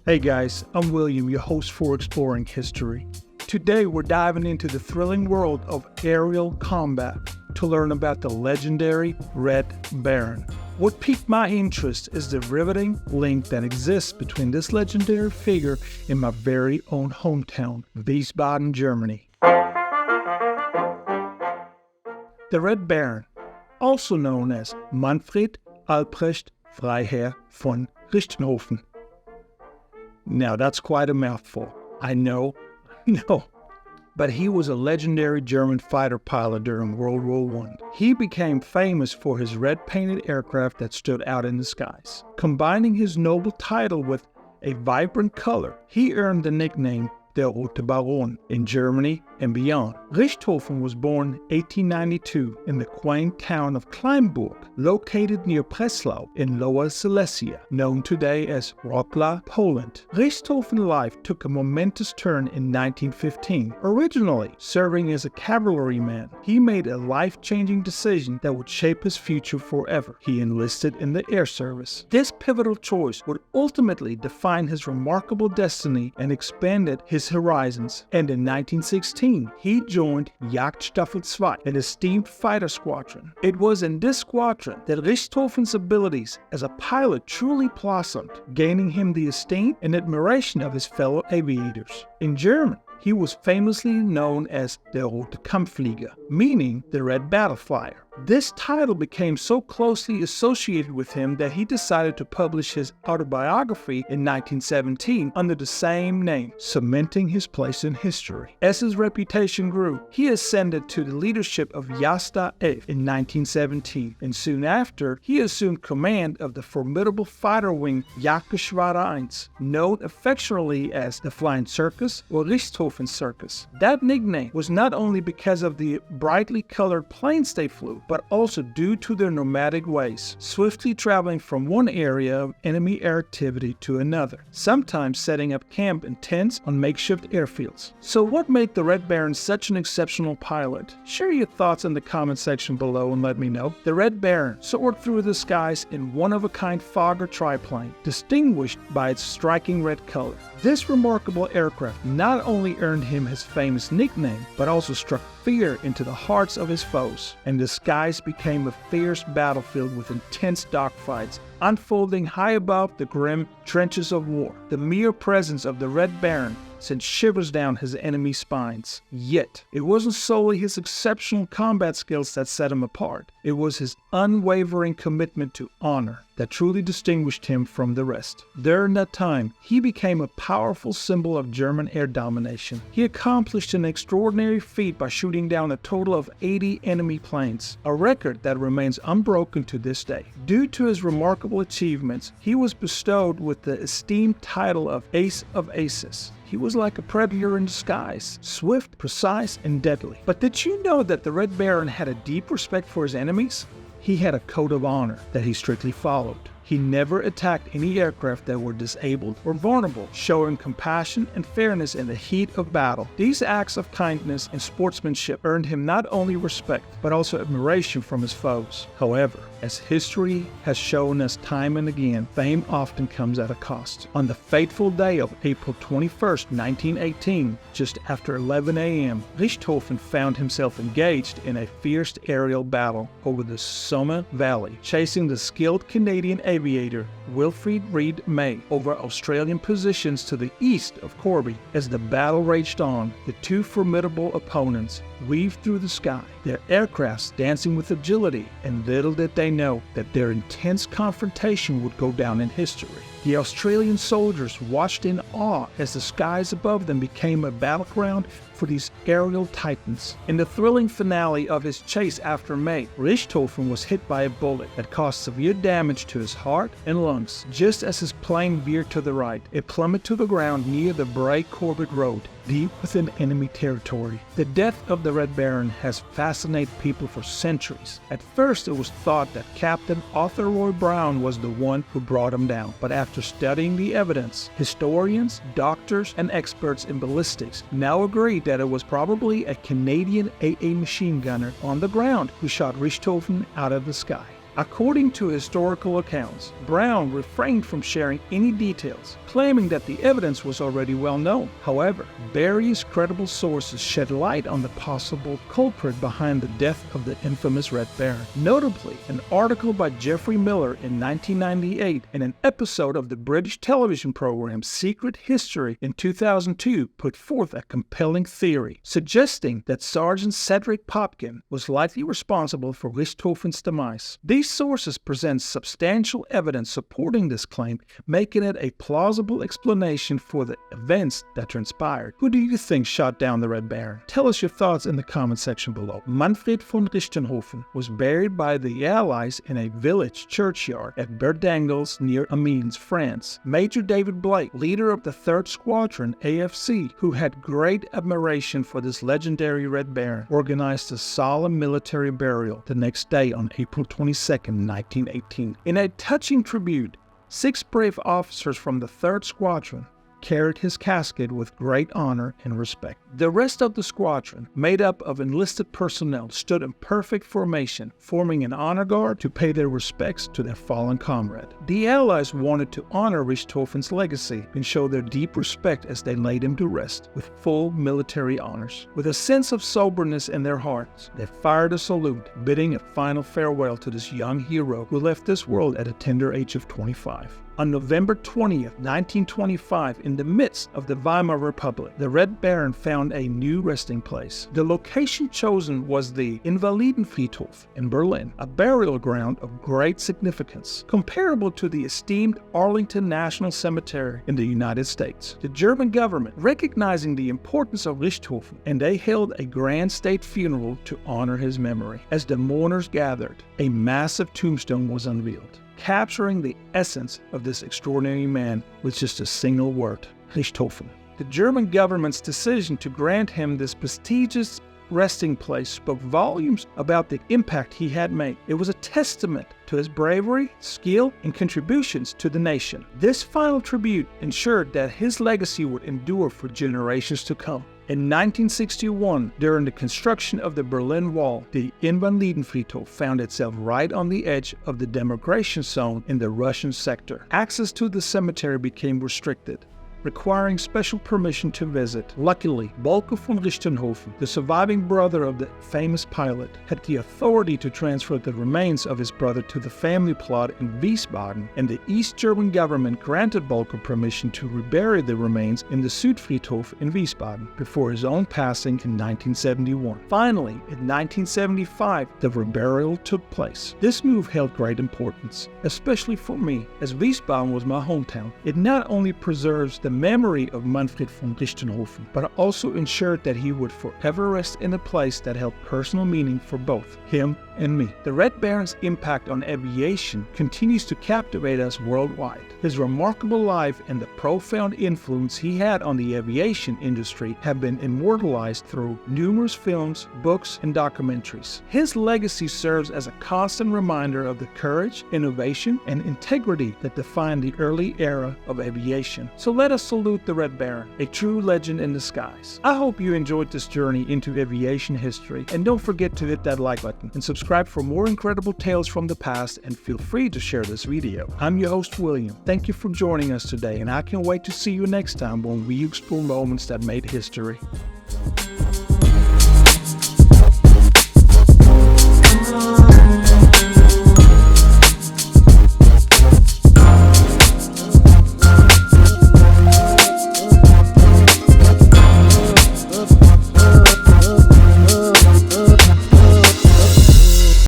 Hey guys, I'm William, your host for Exploring History. Today we're diving into the thrilling world of aerial combat to learn about the legendary Red Baron. What piqued my interest is the riveting link that exists between this legendary figure and my very own hometown, Wiesbaden, Germany. The Red Baron, also known as Manfred Albrecht Freiherr von Richthofen. Now that's quite a mouthful. I know, but he was a legendary German fighter pilot during World War I. He became famous for his red-painted aircraft that stood out in the skies. Combining his noble title with a vibrant color, he earned the nickname Der Rote Baron in Germany and beyond. Richthofen was born 1892 in the quaint town of Kleinburg, located near Breslau in Lower Silesia, known today as Wrocław, Poland. Richthofen's life took a momentous turn in 1915. Originally serving as a cavalryman, he made a life-changing decision that would shape his future forever. He enlisted in the air service. This pivotal choice would ultimately define his remarkable destiny and expanded his horizons. And in 1916, he joined Jagdstaffel 2, an esteemed fighter squadron. It was in this squadron that Richthofen's abilities as a pilot truly blossomed, gaining him the esteem and admiration of his fellow aviators. In German, he was famously known as Der Rote Kampfflieger, meaning the Red Battle Flyer. This title became so closely associated with him that he decided to publish his autobiography in 1917 under the same name, cementing his place in history. As his reputation grew, he ascended to the leadership of Jasta 11 in 1917, and soon after, he assumed command of the formidable fighter wing Jagdgeschwader 1, known affectionately as the Flying Circus or Richthofen Circus. That nickname was not only because of the brightly colored planes they flew, but also due to their nomadic ways, swiftly traveling from one area of enemy air activity to another, sometimes setting up camp in tents on makeshift airfields. So what made the Red Baron such an exceptional pilot? Share your thoughts in the comment section below and let me know. The Red Baron soared through the skies in one-of-a-kind Fogger triplane, distinguished by its striking red color. This remarkable aircraft not only earned him his famous nickname, but also struck fear into the hearts of his foes, and the skies became a fierce battlefield with intense dogfights, unfolding high above the grim trenches of war. The mere presence of the Red Baron sent shivers down his enemy's spines. Yet, it wasn't solely his exceptional combat skills that set him apart. It was his unwavering commitment to honor that truly distinguished him from the rest. During that time, he became a powerful symbol of German air domination. He accomplished an extraordinary feat by shooting down a total of 80 enemy planes, a record that remains unbroken to this day. Due to his remarkable achievements, he was bestowed with the esteemed title of Ace of Aces. He was like a predator in disguise, swift, precise, and deadly. But did you know that the Red Baron had a deep respect for his enemies? He had a code of honor that he strictly followed. He never attacked any aircraft that were disabled or vulnerable, showing compassion and fairness in the heat of battle. These acts of kindness and sportsmanship earned him not only respect, but also admiration from his foes. However, as history has shown us time and again, fame often comes at a cost. On the fateful day of April 21st, 1918, just after 11 a.m., Richthofen found himself engaged in a fierce aerial battle over the Somme Valley, chasing the skilled Canadian aviator Wilfrid Reed May over Australian positions to the east of Corby. As the battle raged on, the two formidable opponents weaved through the sky, their aircrafts dancing with agility, and little did they know that their intense confrontation would go down in history. The Australian soldiers watched in awe as the skies above them became a battleground for these aerial titans. In the thrilling finale of his chase after May, Richthofen was hit by a bullet that caused severe damage to his heart and lungs. Just as his plane veered to the right, it plummeted to the ground near the Bray-Corbett Road, deep within enemy territory. The death of the Red Baron has fascinated people for centuries. At first, it was thought that Captain Arthur Roy Brown was the one who brought him down, but after studying the evidence, historians, doctors, and experts in ballistics now agree that it was probably a Canadian AA machine gunner on the ground who shot Richthofen out of the sky. According to historical accounts, Brown refrained from sharing any details, claiming that the evidence was already well known. However, various credible sources shed light on the possible culprit behind the death of the infamous Red Baron. Notably, an article by Geoffrey Miller in 1998 and an episode of the British television program Secret History in 2002 put forth a compelling theory, suggesting that Sergeant Cedric Popkin was likely responsible for Richthofen's demise. These sources present substantial evidence supporting this claim, making it a plausible explanation for the events that transpired. Who do you think shot down the Red Baron? Tell us your thoughts in the comment section below. Manfred von Richthofen was buried by the Allies in a village churchyard at Berdangles near Amiens, France. Major David Blake, leader of the 3rd Squadron AFC, who had great admiration for this legendary Red Baron, organized a solemn military burial the next day on April 22, 1918. In a touching tribute, 6 brave officers from the 3rd Squadron carried his casket with great honor and respect. The rest of the squadron, made up of enlisted personnel, stood in perfect formation, forming an honor guard to pay their respects to their fallen comrade. The Allies wanted to honor Richthofen's legacy and show their deep respect as they laid him to rest with full military honors. With a sense of soberness in their hearts, they fired a salute, bidding a final farewell to this young hero who left this world at a tender age of 25. On November 20th, 1925, in the midst of the Weimar Republic, the Red Baron found a new resting place. The location chosen was the Invalidenfriedhof in Berlin, a burial ground of great significance, comparable to the esteemed Arlington National Cemetery in the United States. The German government, recognizing the importance of Richthofen, and they held a grand state funeral to honor his memory. As the mourners gathered, a massive tombstone was unveiled, capturing the essence of this extraordinary man with just a single word: Richthofen. The German government's decision to grant him this prestigious resting place spoke volumes about the impact he had made. It was a testament to his bravery, skill, and contributions to the nation. This final tribute ensured that his legacy would endure for generations to come. In 1961, during the construction of the Berlin Wall, the Invalidenfriedhof found itself right on the edge of the demarcation zone in the Russian sector. Access to the cemetery became restricted, requiring special permission to visit. Luckily, Bolke von Richthofen, the surviving brother of the famous pilot, had the authority to transfer the remains of his brother to the family plot in Wiesbaden, and the East German government granted Bolke permission to rebury the remains in the Südfriedhof in Wiesbaden before his own passing in 1971. Finally, in 1975, the reburial took place. This move held great importance, especially for me, as Wiesbaden was my hometown. It not only preserves the memory of Manfred von Richthofen, but also ensured that he would forever rest in a place that held personal meaning for both him and me. The Red Baron's impact on aviation continues to captivate us worldwide. His remarkable life and the profound influence he had on the aviation industry have been immortalized through numerous films, books, and documentaries. His legacy serves as a constant reminder of the courage, innovation, and integrity that defined the early era of aviation. So let us salute the Red Baron, a true legend in disguise. I hope you enjoyed this journey into aviation history, and don't forget to hit that like button and subscribe for more incredible tales from the past, and feel free to share this video. I'm your host, William. Thank you for joining us today, and I can't wait to see you next time when we explore moments that made history.